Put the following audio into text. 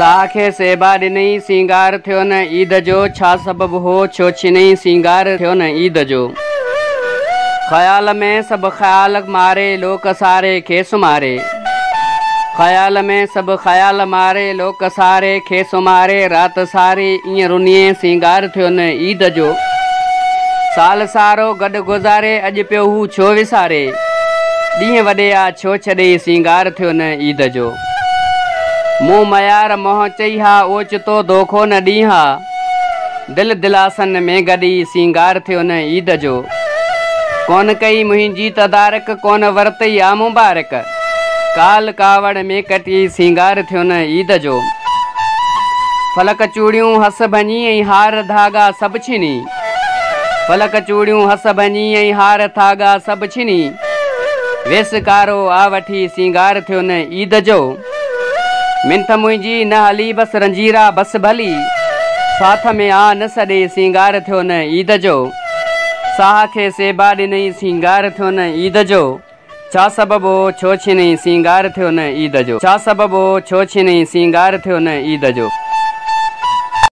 साखे सेबा ॾिनई सिंगार थियो न ईद जो, छा सबबु हो छो छिनई सिंगार थियो न ईद जो। ख़याल में सभु ख़याल मारे लोक सारे खे सुमारे, ख़याल में सभु ख़याल मारे लोक सारे खे सुमारे, रात सारी ईअं रुनीअ सिंगार थियो न ईद जो। साल सारो गॾु गुज़ारे अॼु पियो हू छो विसारे, ॾींहं वॾेया छो छॾे सिंगार थियो न ईद जो। मूं मयार मोह चई हा ओचितो दोखो न ॾींहा, दिल दिलासन में गॾी सिंगार थियो न ईद जो। कोन कई मुंहिंजी तदारक कोन वरतई आ मुबारक, काल कावड़ में कटी सिंगार थियो न ईद जो। फलक चूड़ियूं हस भञी ऐं हार धागा सभु छिनी, फलक चूड़ियूं हस भञी ऐं हार धागा सभु छिनी, वेस कारो आ वठी सिंगार थियो न ईद जो। मिंथ मुंहिंजी न हली बस रंजीरा बस भली, साथ में आ न सॾे सिंगार थियो न ईद जो। साह खे सेबा ॾिनई सिंगार थियो न ईद जो, छा सबबु छो छिनई सिंगार थियो न ईद जो। छा सबबु छो छिनई सिंगार थियो न ईद जो।